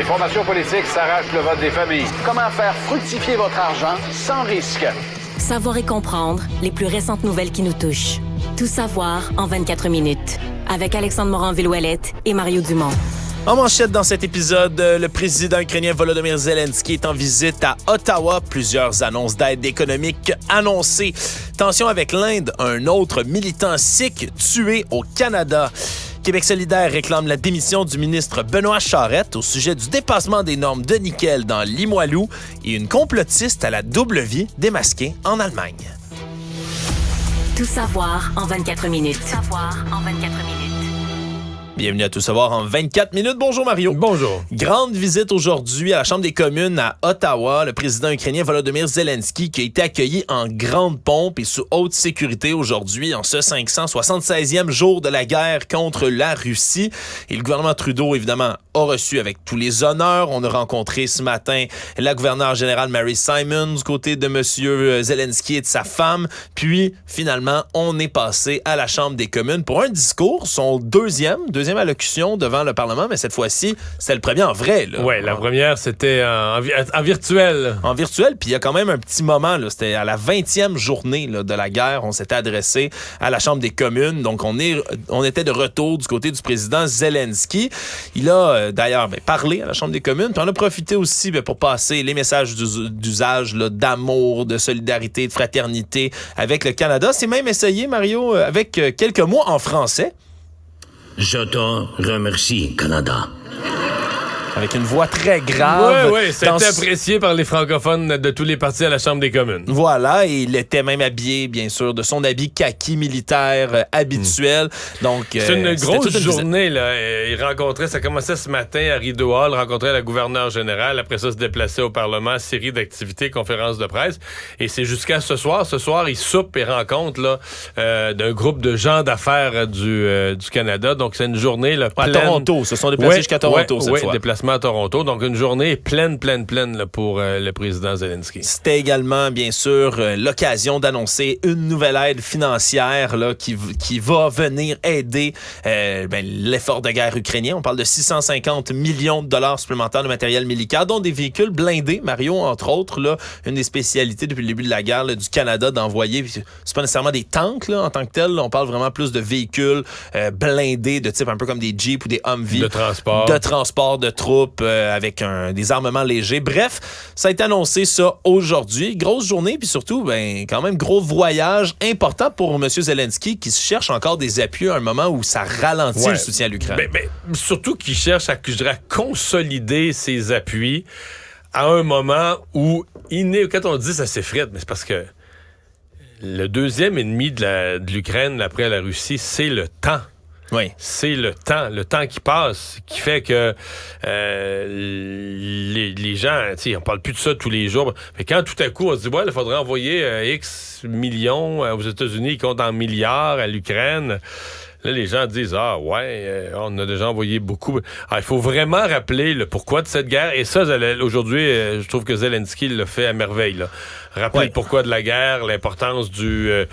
Les formations politiques s'arrachent le vote des familles. Comment faire fructifier votre argent sans risque? Savoir et comprendre les plus récentes nouvelles qui nous touchent. Tout savoir en 24 minutes. Avec Alexandre Morin-Villouellette et Mario Dumont. En manchette dans cet épisode, le président ukrainien Volodymyr Zelensky est en visite à Ottawa. Plusieurs annonces d'aide économique annoncées. Tension avec l'Inde, un autre militant sikh tué au Canada. Québec solidaire réclame la démission du ministre Benoît Charette au sujet du dépassement des normes de nickel dans Limoilou et une complotiste à la double vie démasquée en Allemagne. Tout savoir en 24 minutes. Tout savoir en 24 minutes. Bienvenue à Tout savoir en 24 minutes. Bonjour Mario. Bonjour. Grande visite aujourd'hui à la Chambre des communes à Ottawa. Le président ukrainien Volodymyr Zelensky qui a été accueilli en grande pompe et sous haute sécurité aujourd'hui en ce 576e jour de la guerre contre la Russie. Et le gouvernement Trudeau, évidemment, a reçu avec tous les honneurs. On a rencontré ce matin la gouverneure générale Mary Simon du côté de M. Zelensky et de sa femme. Puis, finalement, on est passé à la Chambre des communes pour un discours, son deuxième allocution devant le Parlement, mais cette fois-ci, c'était le premier en vrai. Oui, la première, c'était en virtuel. En virtuel, puis il y a quand même un petit moment, là, c'était à la 20e journée là, de la guerre, on s'était adressé à la Chambre des communes, donc on était de retour du côté du président Zelensky. Il a d'ailleurs parlé à la Chambre des communes, puis on a profité aussi pour passer les messages d'usage là, d'amour, de solidarité, de fraternité avec le Canada. C'est même essayé, Mario, avec quelques mots en français. Je te remercie, Canada. Avec une voix très grave. Oui, c'était apprécié par les francophones de tous les partis à la Chambre des communes. Voilà, et il était même habillé, bien sûr, de son habit kaki militaire habituel. Donc, c'est une grosse journée, là. Il rencontrait, ça commençait ce matin à Rideau Hall, rencontrait la gouverneure générale. Après ça, se déplaçait au Parlement, série d'activités, conférences de presse. Et c'est jusqu'à ce soir. Ce soir, il soupe et rencontre là, d'un groupe de gens d'affaires du Canada. Donc, c'est une journée là, pleine. À Toronto, ils se sont déplacés jusqu'à Toronto cette fois. Déplacement à Toronto. Donc, une journée pleine là, pour le président Zelensky. C'était également, bien sûr, l'occasion d'annoncer une nouvelle aide financière là, qui va venir aider l'effort de guerre ukrainien. On parle de 650 millions de dollars supplémentaires de matériel militaire, dont des véhicules blindés. Mario, entre autres, là, une des spécialités depuis le début de la guerre là, du Canada d'envoyer, c'est pas nécessairement des tanks là, en tant que tels. On parle vraiment plus de véhicules blindés de type un peu comme des Jeeps ou des Humvee. De transport de troupes avec des armements légers. Bref, ça a été annoncé ça aujourd'hui. Grosse journée, puis surtout, quand même, gros voyage important pour M. Zelensky qui cherche encore des appuis à un moment où ça ralentit le soutien à l'Ukraine. Surtout qu'il cherche à consolider ses appuis à un moment où quand on dit ça s'effrite, mais c'est parce que le deuxième ennemi de l'Ukraine après la Russie, c'est le temps. Oui. C'est le temps qui passe, qui fait que les gens, on parle plus de ça tous les jours, mais quand tout à coup on se dit, il faudrait envoyer X millions aux États-Unis, ils comptent en milliards à l'Ukraine. Là, les gens disent, on a déjà envoyé beaucoup. Il faut vraiment rappeler le pourquoi de cette guerre. Et ça, aujourd'hui, je trouve que Zelensky le fait à merveille. Là. Rappeler le pourquoi de la guerre, l'importance de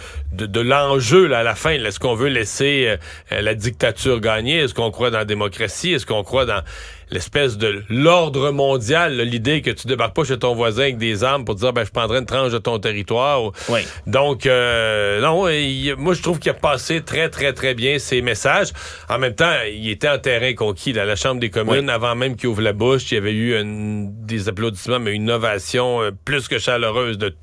l'enjeu là, à la fin. Est-ce qu'on veut laisser la dictature gagner? Est-ce qu'on croit dans la démocratie? Est-ce qu'on croit dans l'espèce de l'ordre mondial, là, l'idée que tu débarques pas chez ton voisin avec des armes pour dire je prendrai une tranche de ton territoire. Oui. Donc non, moi je trouve qu'il a passé très très très bien ses messages. En même temps, il était en terrain conquis là, à la Chambre des communes avant même qu'il ouvre la bouche. Il y avait eu des applaudissements, mais une ovation plus que chaleureuse de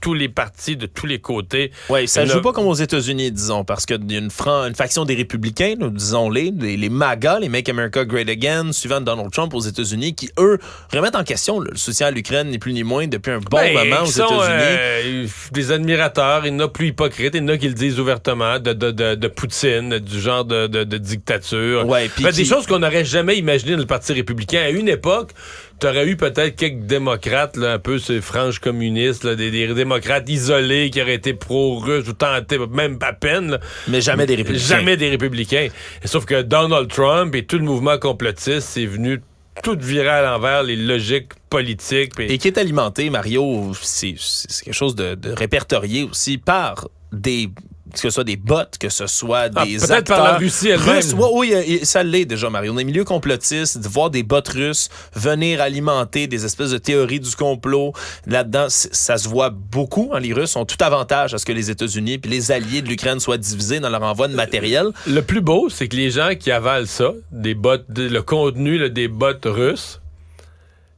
tous les partis, de tous les côtés. Oui, ça ne joue pas comme aux États-Unis, disons, parce qu'il y a une faction des républicains, disons-les, les MAGA, les Make America Great Again, suivant Donald Trump aux États-Unis, qui, eux, remettent en question le soutien à l'Ukraine, ni plus ni moins, depuis un bon moment aux États-Unis. Des admirateurs, il y en a plus hypocrites, il y en a qui le disent ouvertement, de Poutine, du genre de dictature. Ouais, des choses qu'on n'aurait jamais imaginées dans le Parti républicain. À une époque, t'aurais eu peut-être quelques démocrates, là, un peu ces franges communistes, là, des démocrates isolés qui auraient été pro-russes ou tentés, même à peine. Là. Mais jamais des républicains. Jamais des républicains. Et sauf que Donald Trump et tout le mouvement complotiste, c'est venu tout virer à l'envers, les logiques politiques. Et qui est alimenté, Mario, c'est quelque chose de répertorié aussi par des que ce soit des bots, que ce soit des peut-être acteurs par la Russie elle-même. russes. Oui, ça l'est déjà, Mario. On est milieu complotiste, de voir des bots russes venir alimenter des espèces de théories du complot. Là-dedans, ça se voit beaucoup. Les Russes ont tout avantage à ce que les États-Unis puis les alliés de l'Ukraine soient divisés dans leur envoi de matériel. Le plus beau, c'est que les gens qui avalent ça, le contenu là, des bots russes,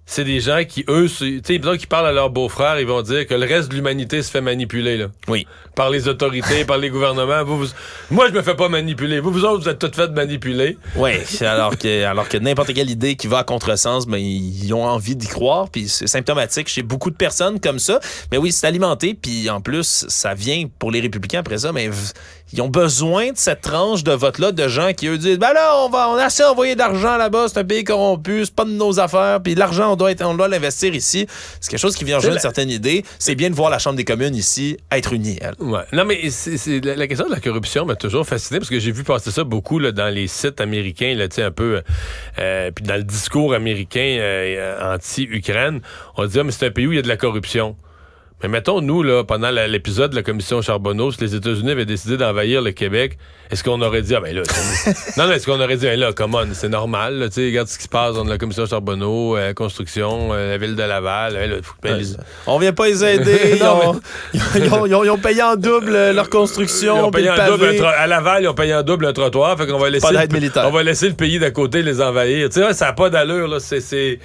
c'est des gens qui, eux, tu sais, qui parlent à leurs beaux-frères, ils vont dire que le reste de l'humanité se fait manipuler, là. Oui. Par les autorités, par les gouvernements. Moi, je me fais pas manipuler. Vous autres, vous êtes toutes faites manipuler. Oui, alors que n'importe quelle idée qui va à contresens, ben, ils ont envie d'y croire, puis c'est symptomatique chez beaucoup de personnes comme ça. Mais oui, c'est alimenté, puis en plus, ça vient pour les républicains après ça, mais ils ont besoin de cette tranche de vote-là de gens qui, eux, disent, ben là, on a assez envoyé d'argent là-bas, c'est un pays corrompu, c'est pas de nos affaires, puis l'argent, on doit l'investir ici. C'est quelque chose qui vient rejoindre certaines idées. C'est bien de voir la Chambre des communes ici être unie, elle. Ouais. Non, mais c'est la question de la corruption m'a toujours fasciné parce que j'ai vu passer ça beaucoup là, dans les sites américains, là, un peu, puis dans le discours américain anti-Ukraine. On dit, mais c'est un pays où il y a de la corruption. Mais mettons, nous, là, pendant l'épisode de la commission Charbonneau, si les États-Unis avaient décidé d'envahir le Québec, est-ce qu'on aurait dit, non, est-ce qu'on aurait dit, là, come on, c'est normal, là, tu sais, regarde ce qui se passe dans la commission Charbonneau, construction, la ville de Laval, on vient pas les aider, ils ont payé en double leur construction, ils ont payé en double à Laval, ils ont payé en double un trottoir, fait qu'on va laisser on va laisser le pays d'à côté les envahir. Tu sais, ça n'a pas d'allure, là, c'est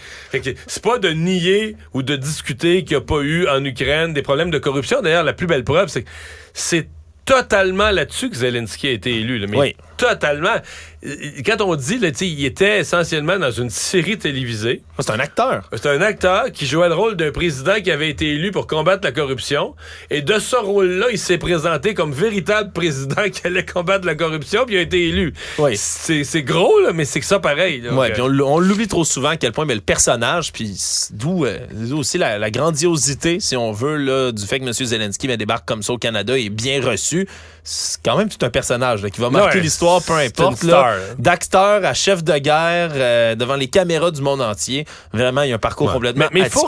pas de nier ou de discuter qu'il n'y a pas eu en Ukraine des problèmes de corruption. D'ailleurs, la plus belle preuve, c'est que c'est totalement là-dessus que Zelensky a été élu. Là, mais oui. Totalement. Quand on dit, là, il était essentiellement dans une série télévisée. C'est un acteur. C'est un acteur qui jouait le rôle d'un président qui avait été élu pour combattre la corruption. Et de ce rôle-là, il s'est présenté comme véritable président qui allait combattre la corruption, puis il a été élu. Oui. C'est gros, là, mais c'est que ça pareil. Oui, puis on l'oublie trop souvent à quel point mais le personnage, puis d'où aussi la grandiosité, si on veut, là, du fait que M. Zelensky débarque comme ça au Canada et est bien reçu. C'est quand même tout un personnage là, qui va marquer l'histoire, peu importe. D'acteur à chef de guerre devant les caméras du monde entier. Vraiment, il y a un parcours complètement mais il faut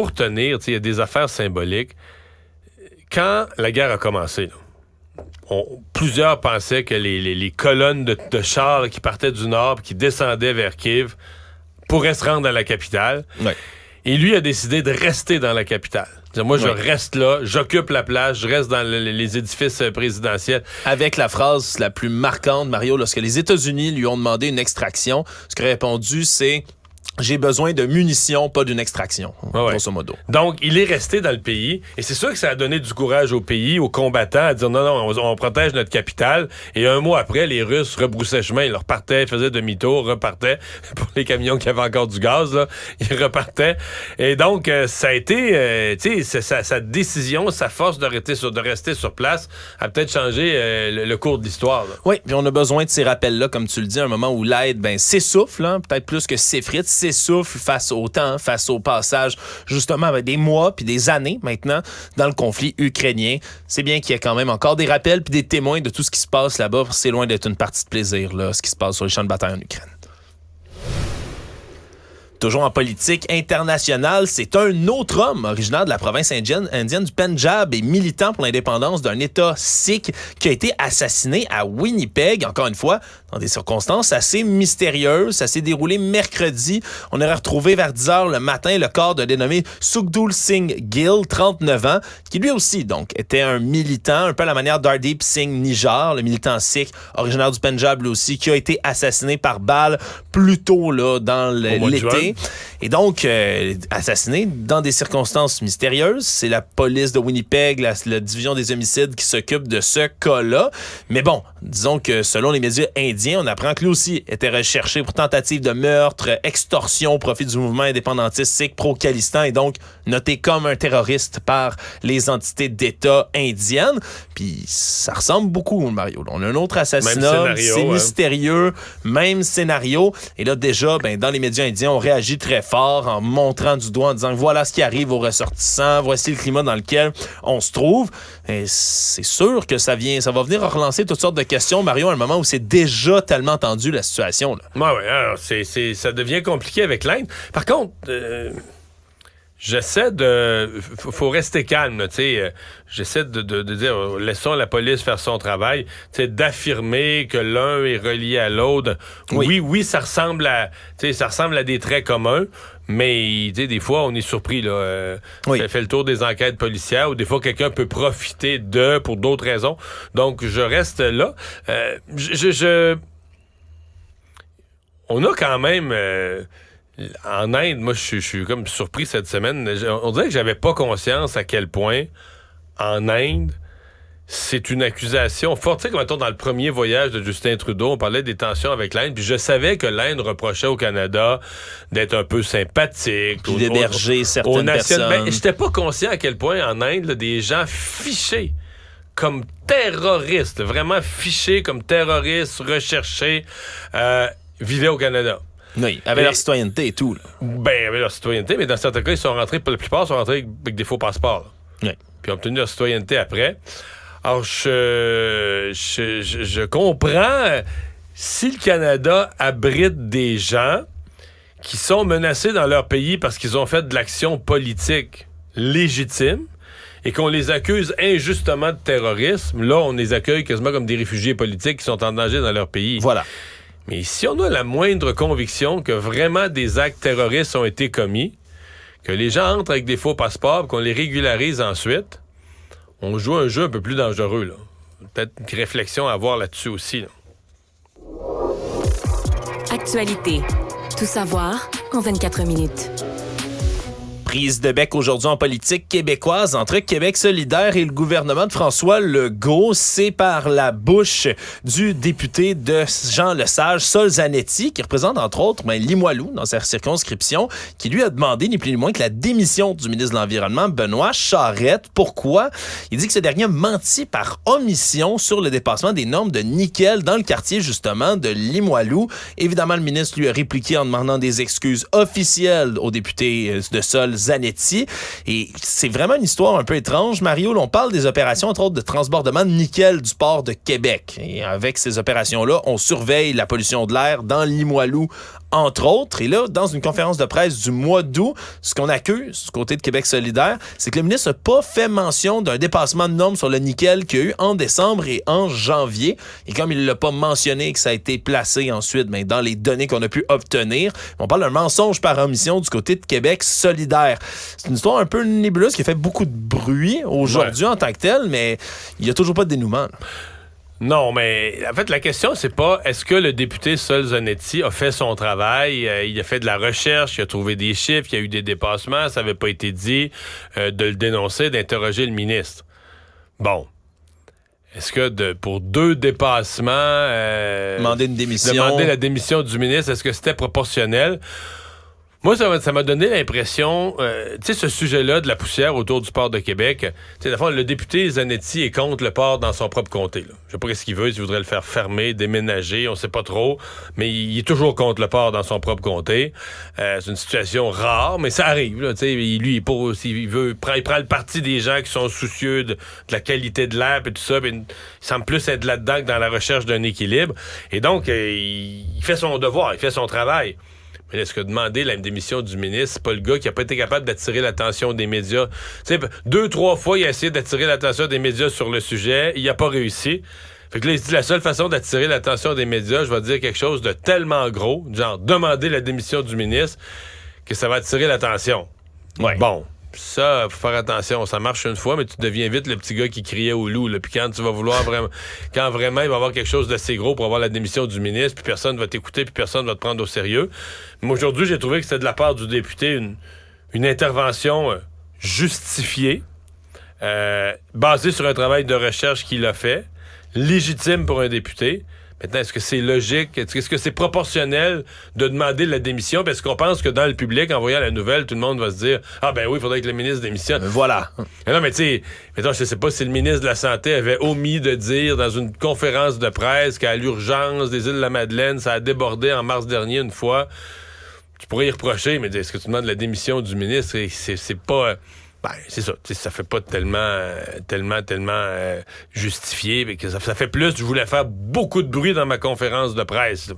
retenir, il y a des affaires symboliques. Quand la guerre a commencé, là, plusieurs pensaient que les colonnes de chars là, qui partaient du nord et qui descendaient vers Kiev pourraient se rendre à la capitale. Ouais. Et lui a décidé de rester dans la capitale. Moi, je reste là, j'occupe la place, je reste dans les édifices présidentiels. Avec la phrase la plus marquante, Mario, lorsque les États-Unis lui ont demandé une extraction, ce qu'il a répondu, c'est « J'ai besoin de munitions, pas d'une extraction. » grosso modo. Donc, il est resté dans le pays. Et c'est sûr que ça a donné du courage au pays, aux combattants, à dire non, on protège notre capitale. Et un mois après, les Russes rebroussaient chemin. Ils repartaient, faisaient demi-tour, repartaient. Pour les camions qui avaient encore du gaz, là, ils repartaient. Et donc, ça a été, tu sais, sa décision, sa force de rester sur place a peut-être changé le cours de l'histoire. Là. Oui, puis on a besoin de ces rappels-là, comme tu le dis, à un moment où l'aide s'essouffle, hein, peut-être plus que s'effrite, s'essouffle face au temps, face au passage, justement, avec des mois puis des années maintenant dans le conflit ukrainien. C'est bien qu'il y ait quand même encore des rappels puis des témoins de tout ce qui se passe là-bas. C'est loin d'être une partie de plaisir, là, ce qui se passe sur les champs de bataille en Ukraine. Toujours en politique internationale, c'est un autre homme originaire de la province indienne du Pendjab et militant pour l'indépendance d'un État sikh qui a été assassiné à Winnipeg, encore une fois, dans des circonstances assez mystérieuses. Ça s'est déroulé mercredi. On aurait retrouvé vers 10h le matin le corps d'un dénommé Sukhdev Singh Gill, 39 ans, qui lui aussi donc était un militant, un peu à la manière d'Hardeep Singh Nijjar, le militant sikh originaire du Pendjab lui aussi, qui a été assassiné par balle plus tôt là, dans l'été. Et donc, assassiné dans des circonstances mystérieuses. C'est la police de Winnipeg, la division des homicides qui s'occupe de ce cas-là. Mais bon, disons que selon les médias indiens, on apprend que lui aussi était recherché pour tentative de meurtre, extorsion au profit du mouvement indépendantiste sikh pro-Khalistan et donc noté comme un terroriste par les entités d'État indiennes. Puis ça ressemble beaucoup, Mario. On a un autre assassinat, c'est mystérieux, même scénario. Et là, déjà, dans les médias indiens, on réagit très fort en montrant du doigt en disant voilà ce qui arrive aux ressortissants, voici le climat dans lequel on se trouve. Et c'est sûr que ça va venir relancer toutes sortes de questions, Mario, à un moment où c'est déjà tellement tendu la situation. Oui, alors ça devient compliqué avec l'Inde. Par contre, j'essaie de... Faut rester calme, tu sais. J'essaie de dire, laissons la police faire son travail. Tu sais, d'affirmer que l'un est relié à l'autre. Oui, ça ressemble à des traits communs, mais, tu sais, des fois, on est surpris, là. Ça fait le tour des enquêtes policières, ou des fois, quelqu'un peut profiter pour d'autres raisons. Donc, je reste là. On a quand même... en Inde, moi, je suis comme surpris cette semaine. On dirait que j'avais pas conscience à quel point, en Inde, c'est une accusation forte. Tu sais, comme mettons, dans le premier voyage de Justin Trudeau, on parlait des tensions avec l'Inde, puis je savais que l'Inde reprochait au Canada d'être un peu sympathique. Puis d'héberger certaines personnes. Mais j'étais pas conscient à quel point, en Inde, là, des gens fichés comme terroristes, vraiment fichés comme terroristes, recherchés, vivaient au Canada. Oui, avec leur citoyenneté et tout. Là. Ben, avec leur citoyenneté, mais dans certains cas, la plupart sont rentrés avec des faux passeports. Là. Oui. Puis ont obtenu leur citoyenneté après. Alors, je comprends si le Canada abrite des gens qui sont menacés dans leur pays parce qu'ils ont fait de l'action politique légitime et qu'on les accuse injustement de terrorisme, là, on les accueille quasiment comme des réfugiés politiques qui sont en danger dans leur pays. Voilà. Mais si on a la moindre conviction que vraiment des actes terroristes ont été commis, que les gens entrent avec des faux passeports, qu'on les régularise ensuite, on joue un jeu un peu plus dangereux, là. Peut-être une réflexion à avoir là-dessus aussi, là. Actualité. Tout savoir en 24 minutes. Prise de bec aujourd'hui en politique québécoise entre Québec solidaire et le gouvernement de François Legault. C'est par la bouche du député de Jean Lesage, Sol Zanetti, qui représente entre autres Limoilou dans sa circonscription, qui lui a demandé ni plus ni moins que la démission du ministre de l'Environnement, Benoît Charette. Pourquoi? Il dit que ce dernier a menti par omission sur le dépassement des normes de nickel dans le quartier justement de Limoilou. Évidemment, le ministre lui a répliqué en demandant des excuses officielles au député de Sol Zanetti. Et c'est vraiment une histoire un peu étrange. Mario, on parle des opérations, entre autres, de transbordement de nickel du port de Québec. Et avec ces opérations-là, on surveille la pollution de l'air dans Limoilou, entre autres. Et là, dans une conférence de presse du mois d'août, ce qu'on accuse du côté de Québec solidaire, c'est que le ministre n'a pas fait mention d'un dépassement de normes sur le nickel qu'il y a eu en décembre et en janvier. Et comme il ne l'a pas mentionné que ça a été placé ensuite dans les données qu'on a pu obtenir, on parle d'un mensonge par omission du côté de Québec solidaire. C'est une histoire un peu nébuleuse qui a fait beaucoup de bruit aujourd'hui en tant que tel, mais il n'y a toujours pas de dénouement. Non, mais en fait, la question, c'est pas est-ce que le député Sol Zanetti a fait son travail, il a fait de la recherche, il a trouvé des chiffres, il y a eu des dépassements, ça n'avait pas été dit, de le dénoncer, d'interroger le ministre. Bon. Est-ce que pour 2 dépassements... demander une démission. Demander la démission du ministre, est-ce que c'était proportionnel? Moi, ça m'a donné l'impression, tu sais, ce sujet-là de la poussière autour du port de Québec, tu sais, le député Zanetti est contre le port dans son propre comté. Là. Je sais pas ce qu'il veut, s'il voudrait le faire fermer, déménager, on sait pas trop, mais il est toujours contre le port dans son propre comté. C'est une situation rare, mais ça arrive. Là, tu sais, lui, il prend le parti des gens qui sont soucieux de la qualité de l'air et tout ça, il semble plus être là-dedans que dans la recherche d'un équilibre. Et donc, il fait son devoir, il fait son travail. Mais est-ce que demander la démission du ministre, c'est pas le gars qui a pas été capable d'attirer l'attention des médias? Tu sais, 2-3 fois, il a essayé d'attirer l'attention des médias sur le sujet. Il a pas réussi. Fait que là, il se dit, la seule façon d'attirer l'attention des médias, je vais dire quelque chose de tellement gros, genre demander la démission du ministre, que ça va attirer l'attention. Ouais. Bon. Ça, faut faire attention. Ça marche une fois, mais tu deviens vite le petit gars qui criait au loup. Là. Puis quand tu vas vouloir vraiment... Quand vraiment, il va y avoir quelque chose d'assez gros pour avoir la démission du ministre, puis personne va t'écouter, puis personne va te prendre au sérieux. Mais aujourd'hui, j'ai trouvé que c'était de la part du député une intervention justifiée, basée sur un travail de recherche qu'il a fait, légitime pour un député. Maintenant, est-ce que c'est logique? Est-ce que c'est proportionnel de demander la démission? Parce qu'on pense que dans le public, en voyant la nouvelle, tout le monde va se dire « Ah ben oui, il faudrait que le ministre démissionne. » Voilà. Mais non, mais tu sais, mettons, je sais pas si le ministre de la Santé avait omis de dire dans une conférence de presse qu'à l'urgence des Îles-de-la-Madeleine, ça a débordé en mars dernier une fois. Tu pourrais y reprocher, mais est-ce que tu demandes la démission du ministre? C'est pas... Ben, c'est ça. Ça fait pas tellement justifié. Mais que ça fait plus. Je voulais faire beaucoup de bruit dans ma conférence de presse. Là.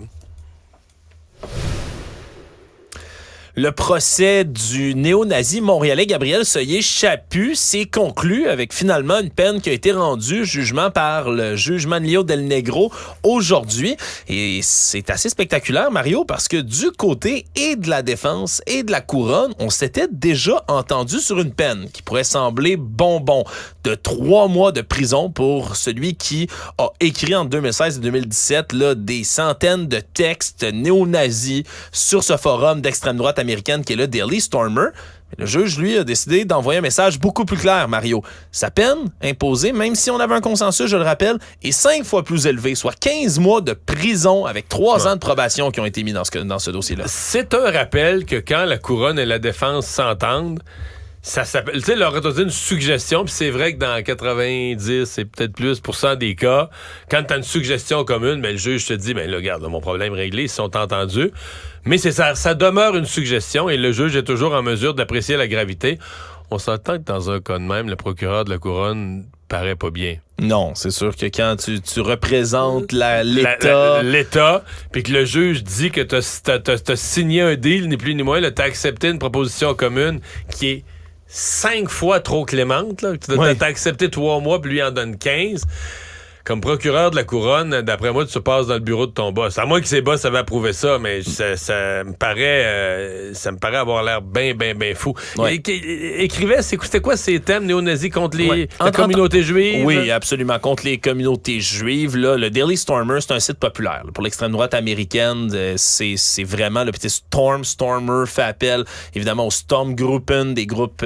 Le procès du néo-nazi montréalais Gabriel Soyer-Chaput s'est conclu avec finalement une peine qui a été rendue, jugement par le juge Manlio Del Negro aujourd'hui. Et c'est assez spectaculaire, Mario, parce que du côté et de la défense et de la couronne, on s'était déjà entendu sur une peine qui pourrait sembler bonbon de 3 mois de prison pour celui qui a écrit en 2016 et 2017 là, des centaines de textes néo-nazis sur ce forum d'extrême droite américaine qui est le Daily Stormer. Le juge, lui, a décidé d'envoyer un message beaucoup plus clair, Mario. Sa peine imposée, même si on avait un consensus, je le rappelle, est 5 fois plus élevée, soit 15 mois de prison avec 3 ans de probation qui ont été mis dans ce dossier-là. C'est un rappel que quand la couronne et la défense s'entendent, ça s'appelle, tu sais, leur a donné une suggestion, puis c'est vrai que dans 90 et peut-être plus % des cas, quand t'as une suggestion commune, ben le juge te dit, ben là, regarde, là, mon problème réglé, ils sont entendus. Mais c'est ça demeure une suggestion et le juge est toujours en mesure d'apprécier la gravité. On s'entend que dans un cas de même, le procureur de la couronne paraît pas bien. Non, c'est sûr que quand tu représentes l'État... L'État, puis que le juge dit que t'as signé un deal, ni plus ni moins, là, t'as accepté une proposition commune qui est 5 fois trop clémente, là. T'as accepté 3 mois, puis lui en donne 15. Comme procureur de la couronne, d'après moi, tu passes dans le bureau de ton boss. À moins que ses boss avaient approuvé ça, mais ça me paraît avoir l'air bien fou. Ouais. Écrivait, c'était quoi ces thèmes néo-nazis contre la communauté juive? Oui, absolument, contre les communautés juives. Là, le Daily Stormer, c'est un site populaire. Là, pour l'extrême droite américaine, c'est vraiment... Le petit Stormer fait appel, évidemment, aux Stormgruppen, des groupes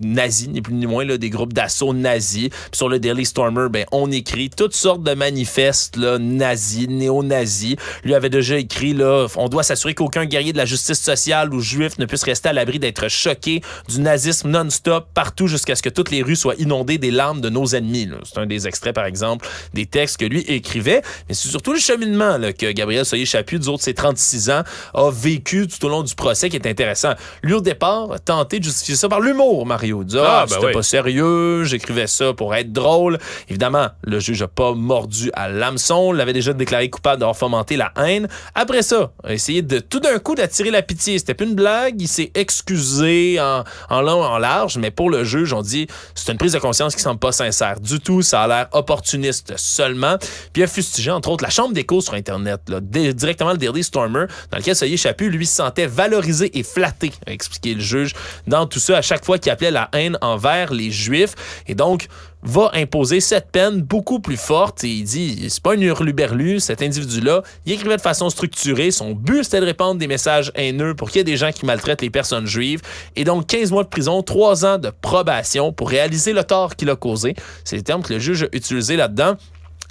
nazis, ni plus ni moins, là, des groupes d'assaut nazis. Puis sur le Daily Stormer, ben, on écrit toutes sortes de manifestes là, nazis, néo-nazis. Lui avait déjà écrit, là, on doit s'assurer qu'aucun guerrier de la justice sociale ou juif ne puisse rester à l'abri d'être choqué du nazisme non-stop partout jusqu'à ce que toutes les rues soient inondées des larmes de nos ennemis. Là. C'est un des extraits, par exemple, des textes que lui écrivait. Mais c'est surtout le cheminement là, que Gabriel Soyer-Chaput, du haut de ses 36 ans, a vécu tout au long du procès qui est intéressant. Lui, au départ, a tenté de justifier ça par l'humour, Mario. Il dit, c'était pas sérieux, j'écrivais ça pour être drôle. Évidemment, le juge n'a pas mordu à l'hameçon, l'avait déjà déclaré coupable d'avoir fomenté la haine. Après ça, a essayé de tout d'un coup d'attirer la pitié. C'était plus une blague, il s'est excusé en long, en large, mais pour le juge, on dit c'est une prise de conscience qui semble pas sincère du tout, ça a l'air opportuniste seulement. Puis il a fustigé, entre autres, la Chambre d'écho sur Internet, là, directement le Daily Stormer, dans lequel Soyer-Chaput, lui, se sentait valorisé et flatté, a expliqué le juge, dans tout ça, à chaque fois qu'il appelait la haine envers les Juifs. Et donc, va imposer cette peine beaucoup plus forte. Et il dit, c'est pas un hurluberlu, cet individu-là. Il écrivait de façon structurée. Son but, c'était de répandre des messages haineux pour qu'il y ait des gens qui maltraitent les personnes juives. Et donc, 15 mois de prison, 3 ans de probation pour réaliser le tort qu'il a causé. C'est les termes que le juge a utilisés là-dedans.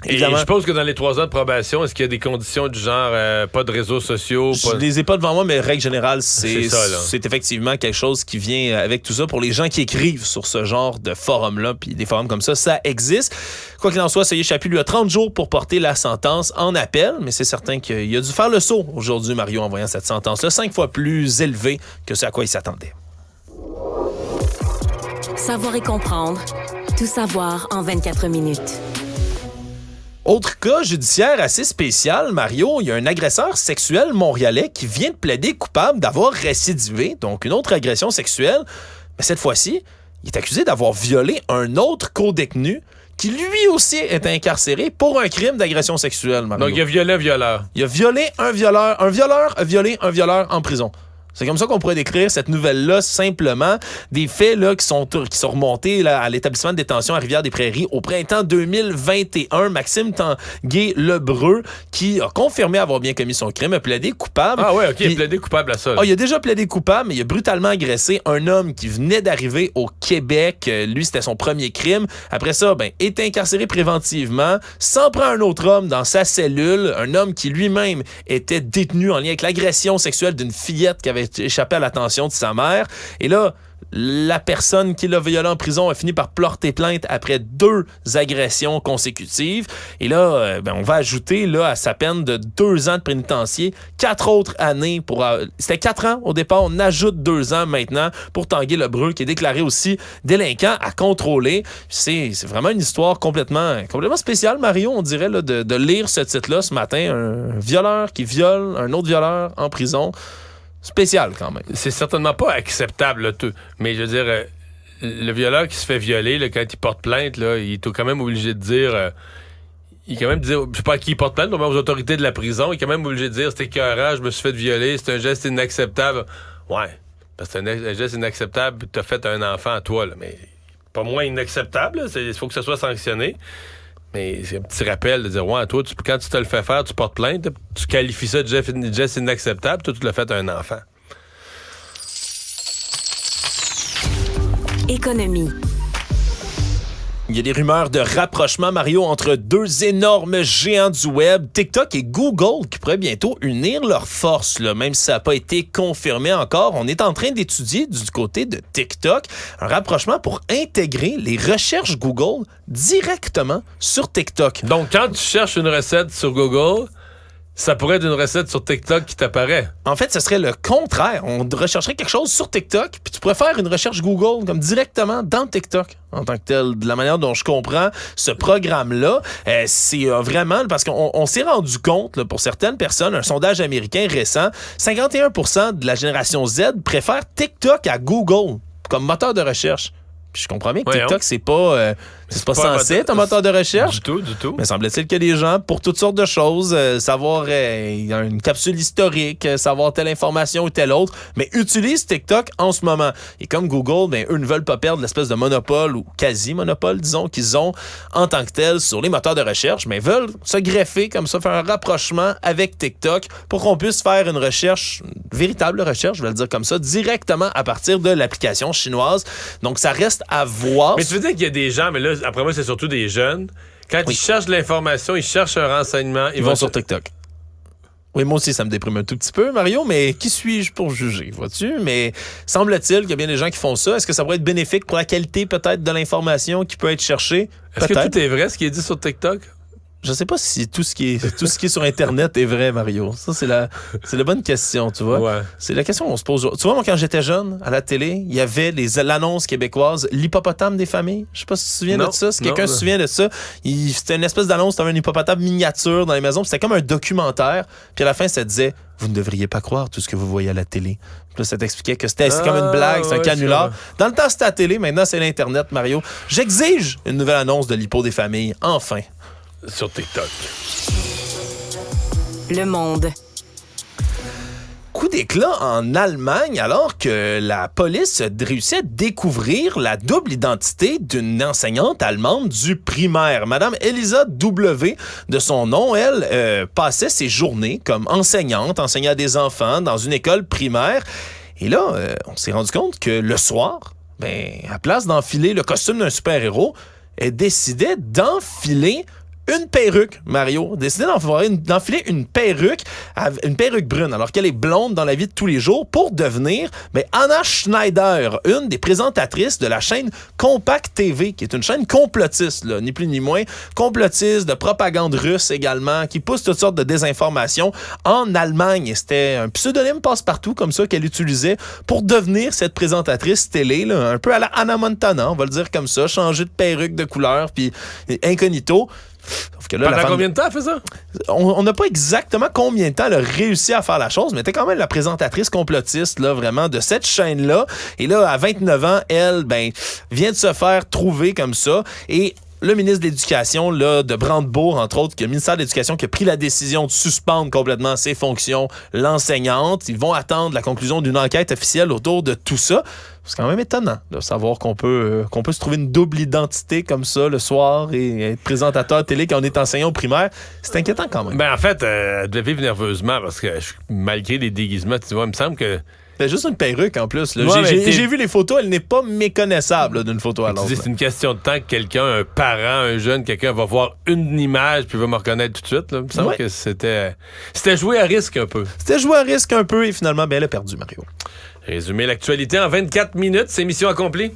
Et je suppose que dans les 3 ans de probation, est-ce qu'il y a des conditions du genre pas de réseaux sociaux? Je les ai pas devant moi, mais règle générale, c'est effectivement quelque chose qui vient avec tout ça pour les gens qui écrivent sur ce genre de forum-là. Puis des forums comme ça existe. Quoi qu'il en soit, Soyer-Chaput lui a 30 jours pour porter la sentence en appel, mais c'est certain qu'il a dû faire le saut aujourd'hui, Mario, en voyant cette sentence-là, 5 fois plus élevée que ce à quoi il s'attendait. Savoir et comprendre. Tout savoir en 24 minutes. Autre cas judiciaire assez spécial, Mario, il y a un agresseur sexuel montréalais qui vient de plaider coupable d'avoir récidivé, donc une autre agression sexuelle. Mais cette fois-ci, il est accusé d'avoir violé un autre codétenu qui lui aussi est incarcéré pour un crime d'agression sexuelle, Mario. Donc il a violé un violeur. Il a violé un violeur. Un violeur a violé un violeur en prison. C'est comme ça qu'on pourrait décrire cette nouvelle-là, simplement. Des faits là, qui sont remontés là, à l'établissement de détention à Rivière-des-Prairies au printemps 2021. Maxime Tanguay-Lebreu, qui a confirmé avoir bien commis son crime, a plaidé coupable. Ah ouais, OK, il a plaidé coupable à ça. Il a déjà plaidé coupable, mais il a brutalement agressé un homme qui venait d'arriver au Québec. Lui, c'était son premier crime. Après ça, est incarcéré préventivement, s'en prend un autre homme dans sa cellule, un homme qui lui-même était détenu en lien avec l'agression sexuelle d'une fillette qui avait échappé à l'attention de sa mère. Et là, la personne qui l'a violé en prison a fini par porter plainte après 2 agressions consécutives. Et là, on va ajouter là, à sa peine de 2 ans de pénitencier 4 autres années. C'était 4 ans au départ. On ajoute 2 ans maintenant pour Tanguay-Lebreu, qui est déclaré aussi délinquant à contrôler. C'est vraiment une histoire complètement spéciale, Mario, on dirait, là, de lire ce titre-là ce matin. Un violeur qui viole un autre violeur en prison. spécial quand même. C'est certainement pas acceptable, là, mais je veux dire, le violeur qui se fait violer, là, quand il porte plainte, là, il est quand même obligé de dire... il est quand même dire, je sais pas à qui il porte plainte, mais aux autorités de la prison, il est quand même obligé de dire c'était écœurant, je me suis fait violer, c'est un geste inacceptable. Ouais, parce que c'est un geste inacceptable, t'as fait un enfant à toi, là, mais pas moins inacceptable, il faut que ce soit sanctionné. Mais c'est un petit rappel de dire, ouais, toi, quand tu te le fais faire, tu portes plainte, tu qualifies ça de geste inacceptable, toi, tu l'as fait à un enfant. Économie. Il y a des rumeurs de rapprochement, Mario, entre deux énormes géants du web, TikTok et Google, qui pourraient bientôt unir leurs forces, là, même si ça n'a pas été confirmé encore. On est en train d'étudier du côté de TikTok un rapprochement pour intégrer les recherches Google directement sur TikTok. Donc, quand tu cherches une recette sur Google, ça pourrait être une recette sur TikTok qui t'apparaît. En fait, ce serait le contraire. On rechercherait quelque chose sur TikTok, puis tu pourrais faire une recherche Google comme directement dans TikTok en tant que tel. De la manière dont je comprends ce programme-là, c'est vraiment parce qu'on s'est rendu compte, là, pour certaines personnes, un sondage américain récent, 51% de la génération Z préfère TikTok à Google comme moteur de recherche. Puis je comprends bien que TikTok, c'est pas censé être un moteur de recherche. Du tout. Mais semble-t-il que les gens, pour toutes sortes de choses, savoir une capsule historique, savoir telle information ou telle autre, mais utilisent TikTok en ce moment. Et comme Google, ben, eux ne veulent pas perdre l'espèce de monopole ou quasi-monopole, disons, qu'ils ont en tant que tel sur les moteurs de recherche, mais veulent se greffer comme ça, faire un rapprochement avec TikTok pour qu'on puisse faire une recherche, une véritable recherche, je vais le dire comme ça, directement à partir de l'application chinoise. Donc, ça reste à voir. Mais tu veux dire qu'il y a des gens, mais là, après moi, c'est surtout des jeunes. Quand ils cherchent de l'information, ils cherchent un renseignement, ils vont sur TikTok. Oui, moi aussi, ça me déprime un tout petit peu, Mario, mais qui suis-je pour juger, vois-tu? Mais semble-t-il qu'il y a bien des gens qui font ça. Est-ce que ça pourrait être bénéfique pour la qualité, peut-être, de l'information qui peut être cherchée? Est-ce que tout est vrai, ce qui est dit sur TikTok? Je sais pas si tout ce qui est sur Internet est vrai, Mario. Ça, c'est la bonne question, tu vois. Ouais. C'est la question qu'on se pose. Tu vois, moi, quand j'étais jeune, à la télé, il y avait l'annonce québécoise, l'hippopotame des familles. Je sais pas si tu te souviens de ça. Si quelqu'un se souvient de ça, c'était une espèce d'annonce, t'avais un hippopotame miniature dans les maisons, puis c'était comme un documentaire. Puis à la fin, ça disait, vous ne devriez pas croire tout ce que vous voyez à la télé. Puis là, ça t'expliquait que c'est comme une blague, c'est un canular. Dans le temps, c'était à la télé, maintenant, c'est l'Internet, Mario. J'exige une nouvelle annonce de l'hippo des familles, enfin. Sur TikTok. Le Monde. Coup d'éclat en Allemagne alors que la police réussit à découvrir la double identité d'une enseignante allemande du primaire. Madame Elisa W, de son nom, elle passait ses journées comme enseignante, enseignait à des enfants dans une école primaire. Et là, on s'est rendu compte que le soir, à place d'enfiler le costume d'un super-héros, elle décidait d'enfiler une perruque, Mario. Décidé d'enfiler une perruque brune, alors qu'elle est blonde dans la vie de tous les jours, pour devenir Anna Schneider, une des présentatrices de la chaîne Compact TV, qui est une chaîne complotiste, là, ni plus ni moins, complotiste, de propagande russe également, qui pousse toutes sortes de désinformations en Allemagne. Et c'était un pseudonyme passe-partout comme ça qu'elle utilisait pour devenir cette présentatrice télé, là, un peu à la Hannah Montana, on va le dire comme ça, changer de perruque de couleur, puis incognito. Sauf que là, pendant combien de temps elle fait ça? On n'a pas exactement combien de temps elle a réussi à faire la chose, mais elle était quand même la présentatrice complotiste là, vraiment de cette chaîne-là. Et là, à 29 ans, elle vient de se faire trouver comme ça. Et le ministre de l'Éducation là, de Brandebourg, entre autres, le ministère de l'Éducation qui a pris la décision de suspendre complètement ses fonctions, l'enseignante. Ils vont attendre la conclusion d'une enquête officielle autour de tout ça. C'est quand même étonnant de savoir qu'on peut se trouver une double identité comme ça le soir et être présentateur télé quand on est enseignant au primaire. C'est inquiétant quand même. En fait, elle devait vivre nerveusement parce que malgré les déguisements, tu vois, il me semble que... C'est juste une perruque en plus. Là. J'ai vu les photos, elle n'est pas méconnaissable là, d'une photo à l'autre. C'est une question de temps que quelqu'un, un parent, un jeune, quelqu'un va voir une image puis va me reconnaître tout de suite. Là. Il me semble que c'était joué à risque un peu. C'était joué à risque un peu et finalement, elle a perdu, Mario. Résumer l'actualité en 24 minutes, c'est mission accomplie.